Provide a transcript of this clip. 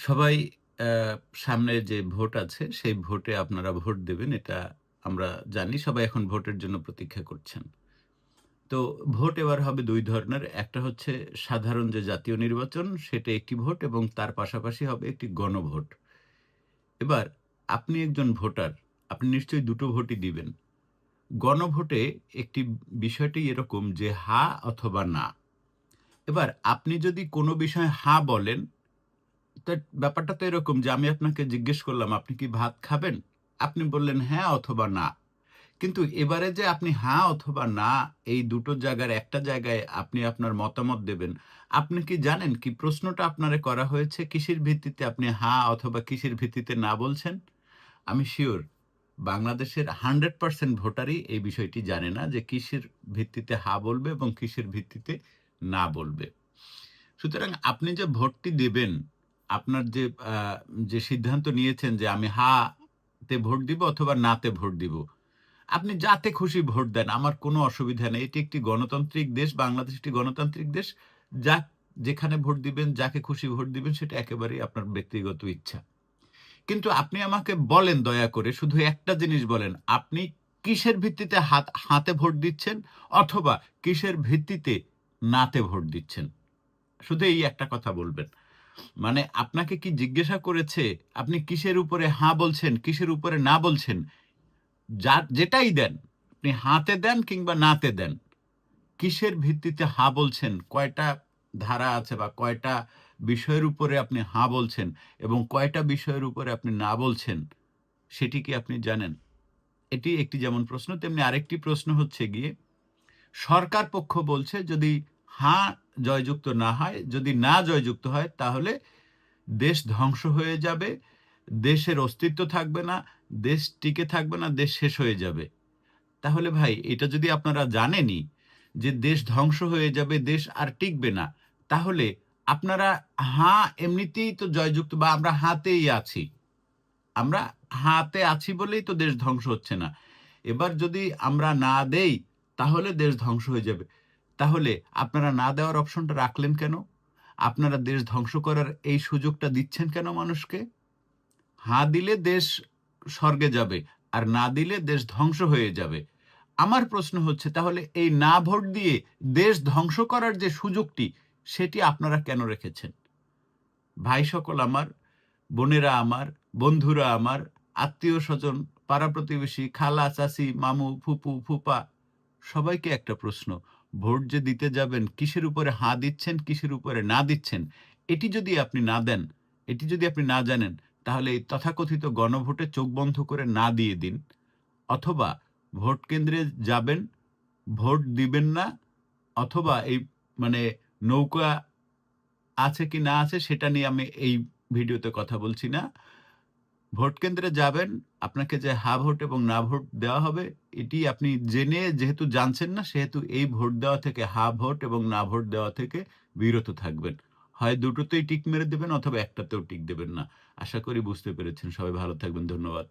সবাই অ্যা সামনে যে ভোট আছে, সেই ভোটে আপনারা ভোট দেবেন এটা আমরা জানি। সবাই এখন ভোটের জন্য প্রতীক্ষা করছেন। তো ভোট এবার হবে ২ ধরনের। একটা হচ্ছে সাধারণ যে জাতীয় নির্বাচন, সেটা একটি ভোট এবং তার পাশাপাশি হবে একটি গণভোট। এবার আপনি একজন ভোটার, আপনি নিশ্চয়ই ২ টো ভোটই দিবেন। গণভোটে একটি বিষয়টি এরকম যে হা অথবা না। এবার আপনি যদি কোনো বিষয়ে হা বলেন তো ব্যাপারটা তো এরকম যে আমি আপনাকে জিজ্ঞেস করলাম, "আপনি কি ভাত খাবেন?" আপনি বললেন, "হ্যাঁ" অথবা "না।" কিন্তু এবারে যে আপনি হ্যাঁ অথবা না এই দুটো জায়গার একটা জায়গায় আপনি আপনার মতামত দেবেন। আপনি কি জানেন কি প্রশ্নটা আপনারে করা হয়েছে কিসের ভিত্তিতে আপনি হ্যাঁ অথবা কিসের ভিত্তিতে না বলছেন? আমি সিউর বাংলাদেশের 100% ভোটারই এই বিষয়টি জানে না যে কিসের ভিত্তিতে হ্যাঁ বলবে এবং কিসের ভিত্তিতে না বলবে। সুতরাং আপনি যে ভোটটি দিবেন, আপনার আ যে সিদ্ধান্ত নিয়েছেন যে আমি হা তে ভোট দিব অথবা না তে ভোট দিব। আপনি যাতে খুশি ভোট দেন। আমার কোনো অসুবিধা নেই। এটি একটি গণতান্ত্রিক দেশ। বাংলাদেশ একটি গণতান্ত্রিক দেশ। যা যেখানে ভোট দিবেন, যাকে খুশি ভোট দিবেন সেটা একেবারেই আপনার ব্যক্তিগত ইচ্ছা। কিন্তু আপনি আমাকে বলেন দয়া করে শুধু একটা জিনিস বলেন। আপনি কিসের ভিত্তিতে হাতে ভোট দিচ্ছেন অথবা কিসের ভিত্তিতে নাতে ভোট দিচ্ছেন? শুধু এই একটা কথা বলবেন। মানে আপনাকে কি জিজ্ঞাসা করেছে আপনি কিসের উপরে হ্যাঁ বলছেন, কিসের উপরে না বলছেন? যেটাই দেন, আপনি হাতে দেন কিংবা নাতে দেন। কিসের ভিত্তিতে হা বলছেন? কয়টা ধারা আছে বা কয়টা বিষয়ের উপরে আপনি হা বলছেন এবং কয়টা বিষয়ের উপরে আপনি না বলছেন, সেটি কি আপনি জানেন? এটি একটি যেমন প্রশ্ন, তেমনি আরেকটি প্রশ্ন হচ্ছে গিয়ে, সরকার পক্ষ বলছে যদি হা জয়যুক্ত না হয়, যদি না জয়যুক্ত হয় তাহলে দেশ ধ্বংস হয়ে যাবে, দেশের অস্তিত্ব থাকবে না, দেশ টিকে থাকবে না, দেশ শেষ হয়ে যাবে। তাহলে ভাই এটা যদি আপনারা জানেনই যে দেশ ধ্বংস হয়ে যাবে, দেশ আর টিকবে না, তাহলে আপনারা এমনিতেই তো জয়যুক্ত বা আমরা হাতেই আছি। আমরা হাতে আছি বলেই তো দেশ ধ্বংস হচ্ছে না। এবার যদি আমরা না দেই তাহলে দেশ ধ্বংস হয়ে যাবে। তাহলে আপনারা না দেওয়ার অপশনটা রাখলেন কেন? আপনারা দেশ ধ্বংস করার এই সুযোগটা দিচ্ছেন কেন মানুষকে? হাঁ দিলে দেশ স্বর্গে যাবে। আর না দিলে দেশ ধ্বংস হয়ে যাবে। আমার প্রশ্ন হচ্ছে তাহলে এই না ভোট দিয়ে দেশ ধ্বংস করার যে সুযোগটি, সেটি আপনারা কেন রেখেছেন? ভাই সকল আমার, বোনেরা আমার, বন্ধুরা আমার, আত্মীয়স্বজন, পাড়া-প্রতিবেশী, খালা, চাচী, মামু, ফুপু, ফুপা সবাইকে একটা প্রশ্ন। ভোট যে দিতে যাবেন কিসের উপরে হাঁ দিচ্ছেন, কিসের উপরে না দিচ্ছেন, এটি যদি আপনি না দেন, এটি যদি আপনি না জানেন, তাহলে এই তথাকথিত গণভোটে চোখ বন্ধ করে না দিয়ে দিন। অথবা ভোট কেন্দ্রে যাবেন, ভোট দিবেন না অথবা এই মানে নৌকা আছে কি না আছে সেটা নিয়ে আমি এই ভিডিওতে কথা বলছি না। ভোট কেন্দ্রে যাবেন, আপনাকে যে হা ভোট এবং না ভোট দেওয়া হবে, এটি আপনি জেনে যেহেতু জানছেন না, সেহেতু এই ভোট দেওয়া থেকে হা ভোট এবং না ভোট দেওয়া থেকে বিরত থাকবেন। হয় দুটোতেই টিক মেরে দেবেন অথবা একটাতেও টিক দেবেন না। আশা করি বুঝতে পেরেছেন। সবাই ভালো থাকবেন। ধন্যবাদ।